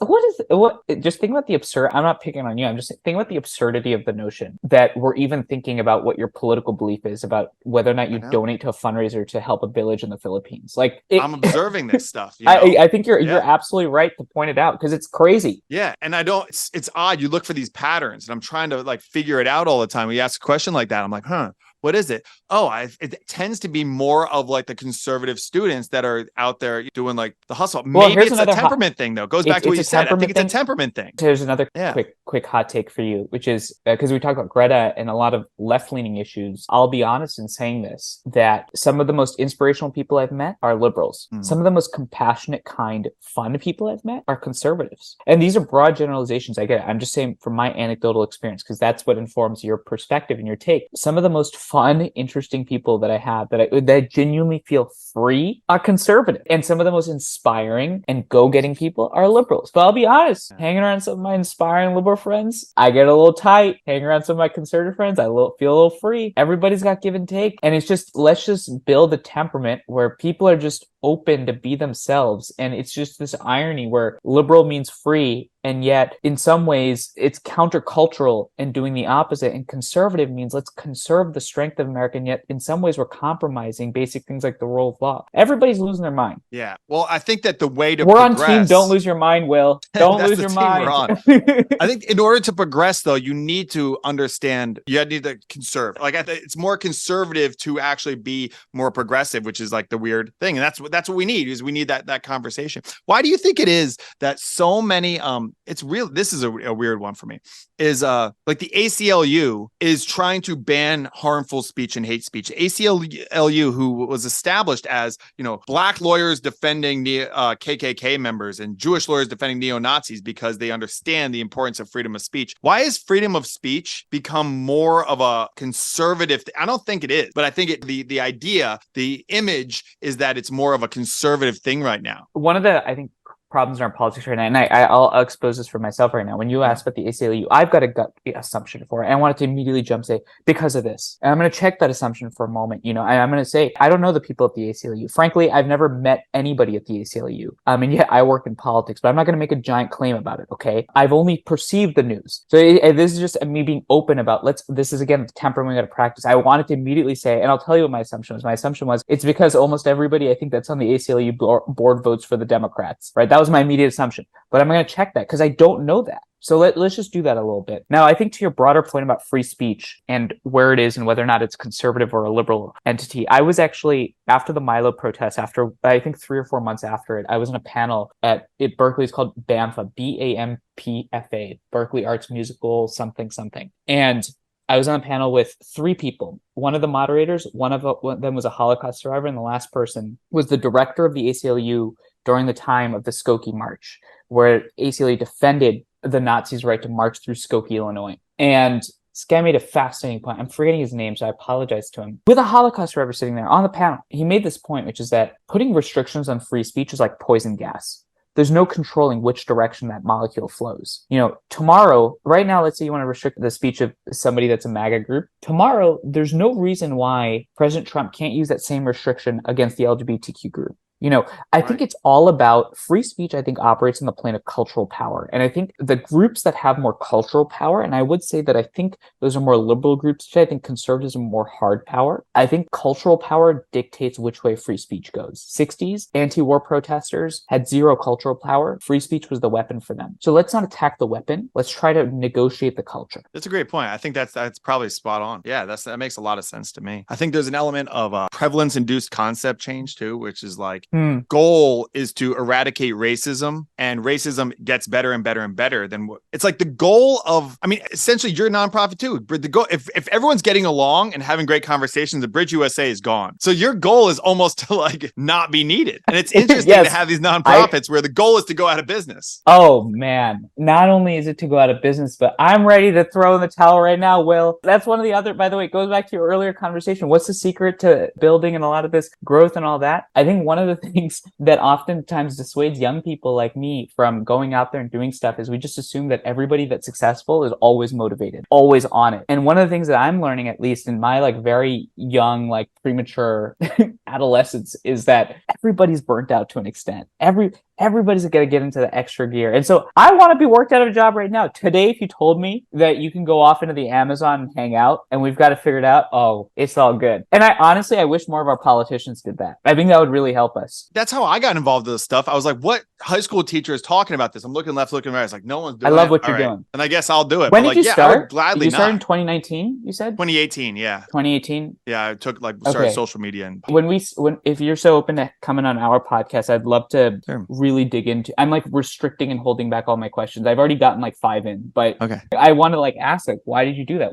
just think about the absurd. I'm not picking on you. I'm just thinking about the absurdity of the notion that we're even thinking about what your political belief is about whether or not you donate to a fundraiser to help a village in the Philippines. Like I'm observing this stuff. I think you're absolutely right to point it out because it's crazy. Yeah, and I don't. It's odd. You look for these patterns, and I'm trying to like figure it out all the time. When you ask a question like that, I'm like, what is it? Oh, it tends to be more of like the conservative students that are out there doing like the hustle. Well, maybe it's a temperament thing though. Goes back to what you said. I think it's a temperament thing. There's another quick hot take for you, which is because we talk about Greta and a lot of left-leaning issues. I'll be honest in saying this, that some of the most inspirational people I've met are liberals. Some of the most compassionate, kind, fun people I've met are conservatives. And these are broad generalizations. I get it. I'm just saying from my anecdotal experience, because that's what informs your perspective and your take. Some of the most fun, interesting people that I have that genuinely feel free are conservative. And some of the most inspiring and go-getting people are liberals. But I'll be honest, hanging around some of my inspiring liberal friends, I get a little tight. Hanging around some of my conservative friends, I feel a little free. Everybody's got give and take. And it's just, let's just build a temperament where people are just open to be themselves. And it's just this irony where liberal means free, and yet in some ways it's countercultural and doing the opposite. And conservative means let's conserve the strength of America, and yet in some ways we're compromising basic things like the rule of law. Everybody's losing their mind. Yeah. Well, I think that the way to we're on team don't lose your mind, Will. Don't lose your mind. I think in order to progress though, you need to understand, you need to conserve. Like it's more conservative to actually be more progressive, which is like the weird thing. And that's what we need, is we need that conversation. Why do you think it is that so many it's real, this is a weird one for me, is like the ACLU is trying to ban harmful speech and hate speech. ACLU, who was established as black lawyers defending the KKK members and Jewish lawyers defending neo-Nazis because they understand the importance of freedom of speech. Why has freedom of speech become more of a conservative I don't think it is, but I think the idea, the image is that it's more of a conservative thing right now. One of the, I think, problems in our politics right now, and I'll expose this for myself right now. When you asked about the ACLU, I've got a gut assumption for it, and I wanted to immediately jump say, because of this. And I'm going to check that assumption for a moment, and I'm going to say, I don't know the people at the ACLU. Frankly, I've never met anybody at the ACLU. And yet I work in politics, but I'm not going to make a giant claim about it, okay? I've only perceived the news. So this is just me being open about, this is again, the temperament we got to practice. I wanted to immediately say, and I'll tell you what my assumption was. My assumption was, it's because almost everybody, I think that's on the ACLU board votes for the Democrats, right? That was my immediate assumption, but I'm going to check that because I don't know that. So let's just do that a little bit. Now, I think to your broader point about free speech and where it is and whether or not it's conservative or a liberal entity, I was actually, after the Milo protests, after I think 3 or 4 months after it, I was in a panel at Berkeley. It's called BAMFA, BAMPFA, Berkeley Arts Musical something. And I was on a panel with 3 people. One of the moderators, one of them was a Holocaust survivor, and the last person was the director of the ACLU during the time of the Skokie March, where ACLU defended the Nazis' right to march through Skokie, Illinois. And this guy made a fascinating point. I'm forgetting his name, so I apologize to him. With a Holocaust survivor sitting there on the panel, he made this point, which is that putting restrictions on free speech is like poison gas. there's no controlling which direction that molecule flows. Tomorrow, right now, let's say you want to restrict the speech of somebody that's a MAGA group. Tomorrow, there's no reason why President Trump can't use that same restriction against the LGBTQ group. I think it's all about free speech. I think operates on the plane of cultural power. And I think the groups that have more cultural power, and I would say that I think those are more liberal groups, I think conservatives are more hard power. I think cultural power dictates which way free speech goes. 60s, anti-war protesters had zero cultural power. Free speech was the weapon for them. So let's not attack the weapon. Let's try to negotiate the culture. That's a great point. I think that's probably spot on. Yeah, that makes a lot of sense to me. I think there's an element of prevalence-induced concept change too, which is like, goal is to eradicate racism, and racism gets better and better and better than what it's like the goal of, essentially you're a nonprofit too. The goal, if everyone's getting along and having great conversations, the BridgeUSA is gone. So your goal is almost to like not be needed. And it's interesting Yes, to have these nonprofits where the goal is to go out of business. Oh man, not only is it to go out of business, but I'm ready to throw in the towel right now, Will. That's one of the other, by the way, it goes back to your earlier conversation. What's the secret to building and a lot of this growth and all that? I think one of the things that oftentimes dissuades young people like me from going out there and doing stuff is we just assume that everybody that's successful is always motivated, always on it. And one of the things that I'm learning, at least in my like very young, like premature adolescence, is that everybody's burnt out to an extent. Everybody's going to get into the extra gear. And so I want to be worked out of a job right now. Today, if you told me that you can go off into the Amazon and hang out and we've got to figure it out, oh, it's all good. And I wish more of our politicians did that. I think that would really help us. That's how I got involved in this stuff. I was like, what high school teacher is talking about this? I'm looking left, looking right. It's like, no one's doing it. I love what you're doing. And I guess I'll do it. When did you start? I would gladly did you start in not. 2019, you said? 2018, yeah. 2018? Yeah, I took started social media. And if you're so open to coming on our podcast, I'd love to really dig into. I'm like restricting and holding back all my questions. I've already gotten like 5 in, but I want to like ask like, why did you do that?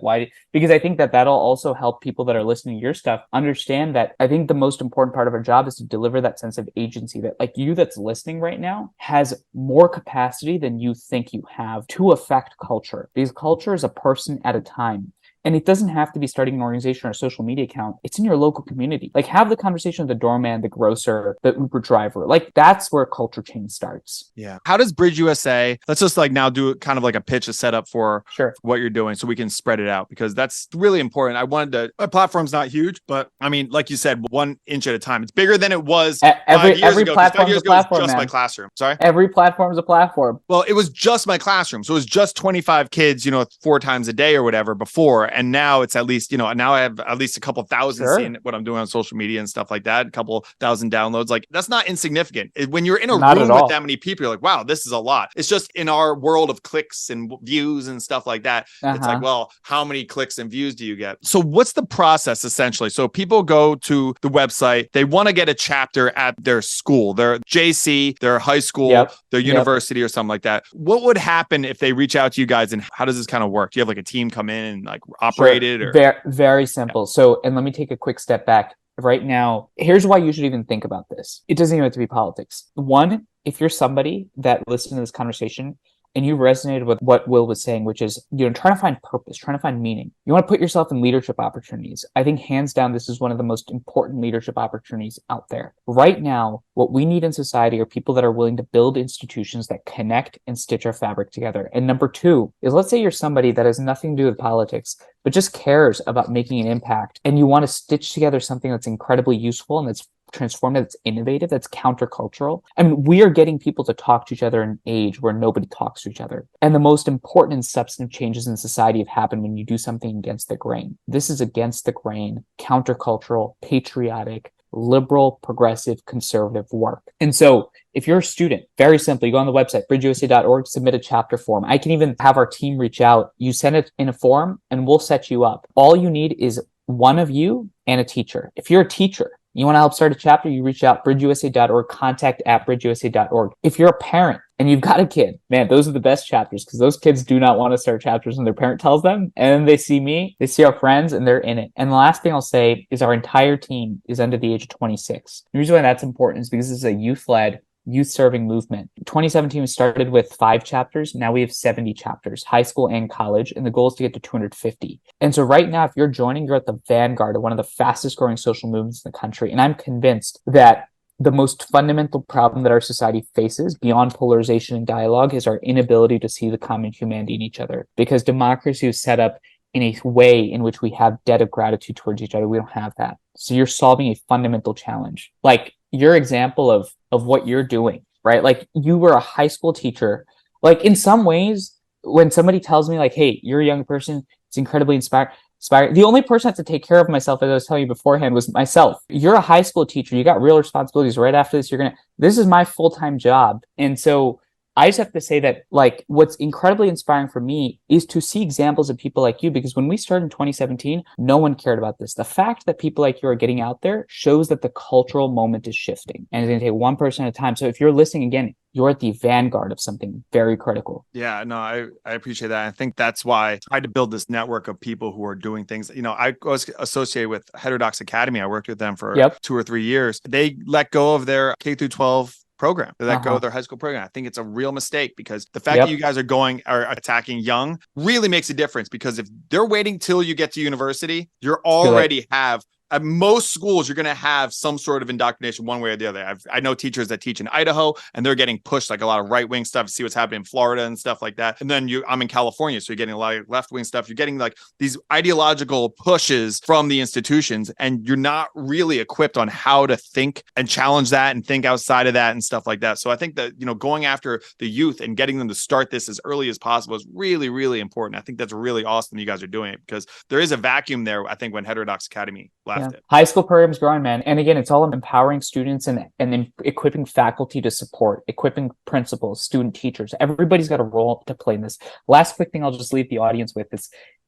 Because I think that'll also help people that are listening to your stuff understand that I think the most important part of our job is to deliver that sense of agency that like you that's listening right now has more capacity than you think you have to affect culture. Because culture is a person at a time. And it doesn't have to be starting an organization or a social media account. It's in your local community. Like have the conversation with the doorman, the grocer, the Uber driver. Like that's where culture change starts. Yeah. How does BridgeUSA, let's just like now do kind of like a pitch, a setup for what you're doing so we can spread it out, because that's really important. My platform's not huge, but like you said, 1 inch at a time. It's bigger than it was 5 years ago. 5 years ago, it was just my classroom. Sorry? Every platform is a platform. Well, it was just my classroom. So it was just 25 kids, 4 times a day or whatever before. And now it's at least, now I have at least a couple thousand seeing what I'm doing on social media and stuff like that. A couple thousand downloads. Like that's not insignificant. When you're in a room with that many people, you're like, wow, this is a lot. It's just in our world of clicks and views and stuff like that. It's like, well, how many clicks and views do you get? So what's the process essentially? So people go to the website, they want to get a chapter at their school, their JC, their high school, their university or something like that. What would happen if they reach out to you guys, and how does this kind of work? Do you have like a team come in and like operate it? Or very simple. So, and let me take a quick step back. Right now, here's why you should even think about this. It doesn't even have to be politics. One, if you're somebody that listened to this conversation and you resonated with what Will was saying, which is, trying to find purpose, trying to find meaning. You want to put yourself in leadership opportunities. I think hands down, this is one of the most important leadership opportunities out there. Right now, what we need in society are people that are willing to build institutions that connect and stitch our fabric together. And number 2 is, let's say you're somebody that has nothing to do with politics, but just cares about making an impact. And you want to stitch together something that's incredibly useful and that's transformative, that's innovative, that's countercultural. I mean, we are getting people to talk to each other in an age where nobody talks to each other. And the most important and substantive changes in society have happened when you do something against the grain. This is against the grain, countercultural, patriotic, liberal, progressive, conservative work. And so if you're a student, very simply, go on the website, bridgeusa.org, submit a chapter form. I can even have our team reach out. You send it in a form and we'll set you up. All you need is one of you and a teacher. If you're a teacher, you want to help start a chapter, you reach out, bridgeusa.org, contact@bridgeusa.org. If you're a parent and you've got a kid, man, those are the best chapters, because those kids do not want to start chapters when their parent tells them. And then they see me, they see our friends, and they're in it. And the last thing I'll say is our entire team is under the age of 26. The reason why that's important is because this is a youth-led, youth-serving movement. 2017, we started with 5 chapters. Now we have 70 chapters, high school and college, and the goal is to get to 250. And so right now, if you're joining, you're at the vanguard of one of the fastest growing social movements in the country. And I'm convinced that the most fundamental problem that our society faces beyond polarization and dialogue is our inability to see the common humanity in each other. Because democracy is set up in a way in which we have debt of gratitude towards each other. We don't have that. So you're solving a fundamental challenge. Like your example of what you're doing, right? Like you were a high school teacher. Like in some ways, when somebody tells me like, hey, you're a young person, it's incredibly inspiring. The only person I have to take care of myself, as I was telling you beforehand, was myself. You're a high school teacher. You got real responsibilities right after this. This is my full-time job. And so I just have to say that like what's incredibly inspiring for me is to see examples of people like you, because when we started in 2017, no one cared about this. The fact that people like you are getting out there shows that the cultural moment is shifting, and it's going to take one person at a time. So if you're listening again, you're at the vanguard of something very critical. Yeah, no, I appreciate that. I think that's why I tried to build this network of people who are doing things. You know, I was associated with Heterodox Academy. I worked with them for 2 or 3 years. They let go of their K through 12 program. They let go of their high school program. I think it's a real mistake, because the fact that you guys are attacking young really makes a difference, because if they're waiting till you get to university, you're already have at most schools, you're going to have some sort of indoctrination one way or the other. I know teachers that teach in Idaho, and they're getting pushed like a lot of right-wing stuff to see what's happening in Florida and stuff like that. And then I'm in California, so you're getting a lot of left-wing stuff. You're getting like these ideological pushes from the institutions, and you're not really equipped on how to think and challenge that and think outside of that and stuff like that. So I think that, you know, going after the youth and getting them to start this as early as possible is really, really important. I think that's really awesome that you guys are doing it, because there is a vacuum there, I think, when Heterodox Academy left it. High school programs growing, man. And again, it's all empowering students and then equipping faculty to support, equipping principals, student teachers. Everybody's got a role to play in this. Last quick thing I'll just leave the audience with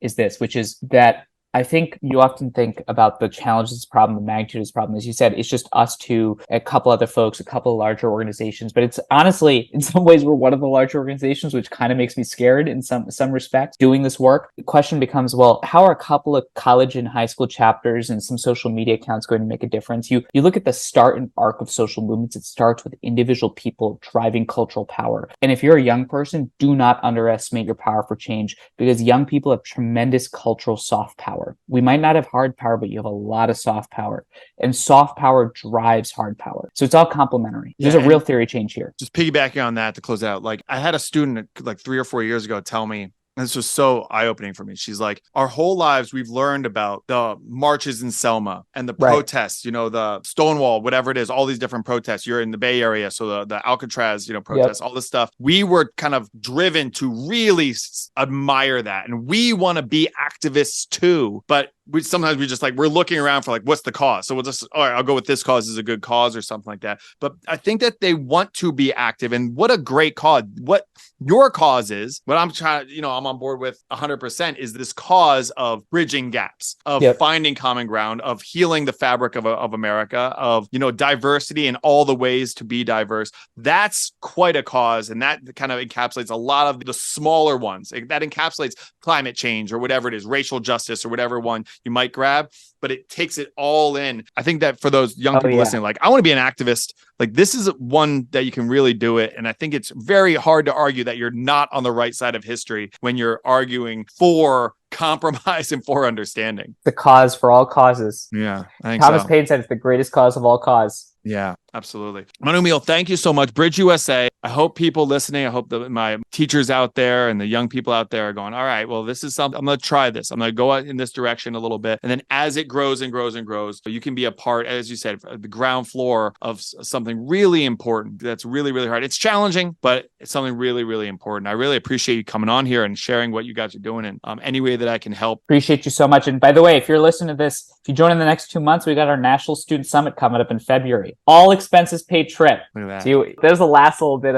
is this, which is that I think you often think about the challenges of this problem, the magnitude of this problem. As you said, it's just us two, a couple other folks, a couple of larger organizations. But it's honestly, in some ways, we're one of the larger organizations, which kind of makes me scared in some respects doing this work. The question becomes, well, how are a couple of college and high school chapters and some social media accounts going to make a difference? You look at the start and arc of social movements. It starts with individual people driving cultural power. And if you're a young person, do not underestimate your power for change, because young people have tremendous cultural soft power. We might not have hard power, but you have a lot of soft power, and soft power drives hard power. So it's all complementary. There's a real theory change here. Just piggybacking on that to close out, like I had a student like 3 or 4 years ago tell me, and this was so eye-opening for me. She's like, our whole lives, we've learned about the marches in Selma and the protests, you know, the Stonewall, whatever it is, all these different protests. You're in the Bay Area, so the Alcatraz, you know, protests, all this stuff. We were kind of driven to really admire that. And we want to be activists too, but sometimes we're looking around for like, what's the cause? So we'll just, all right, I'll go with this cause is a good cause or something like that. But I think that they want to be active, and what a great cause. What your cause is, what I'm trying, you know, I'm on board with 100% is this cause of bridging gaps, of finding common ground, of healing the fabric of America, of, you know, diversity and all the ways to be diverse. That's quite a cause. And that kind of encapsulates a lot of the smaller ones. That encapsulates climate change or whatever it is, racial justice or whatever one you might grab, but it takes it all in. I think that for those young people listening, like, I want to be an activist. Like, this is one that you can really do it. And I think it's very hard to argue that you're not on the right side of history when you're arguing for compromise and for understanding. The cause for all causes. Yeah, I think Thomas Paine said it's the greatest cause of all cause. Yeah, absolutely. Manu Meel, thank you so much. BridgeUSA. I hope people listening, I hope that my teachers out there and the young people out there are going, all right, well, this is something, I'm going to try this. I'm going to go out in this direction a little bit. And then as it grows and grows and grows, you can be a part, as you said, the ground floor of something really important. That's really, really hard. It's challenging, but it's something really, really important. I really appreciate you coming on here and sharing what you guys are doing in any way that I can help. Appreciate you so much. And by the way, if you're listening to this, if you join in the next 2 months, we got our National Student Summit coming up in February. All expenses paid trip. Look at that. So there's a last little bit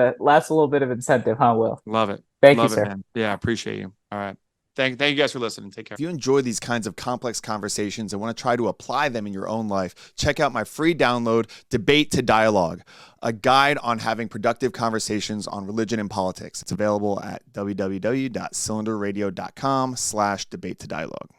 of incentive, huh, Will? Love it. Thank you, sir. Man. Yeah, appreciate you. All right. Thank you guys for listening. Take care. If you enjoy these kinds of complex conversations and want to try to apply them in your own life, check out my free download, Debate to Dialogue, a guide on having productive conversations on religion and politics. It's available at www.cylinderradio.com/debate to dialogue.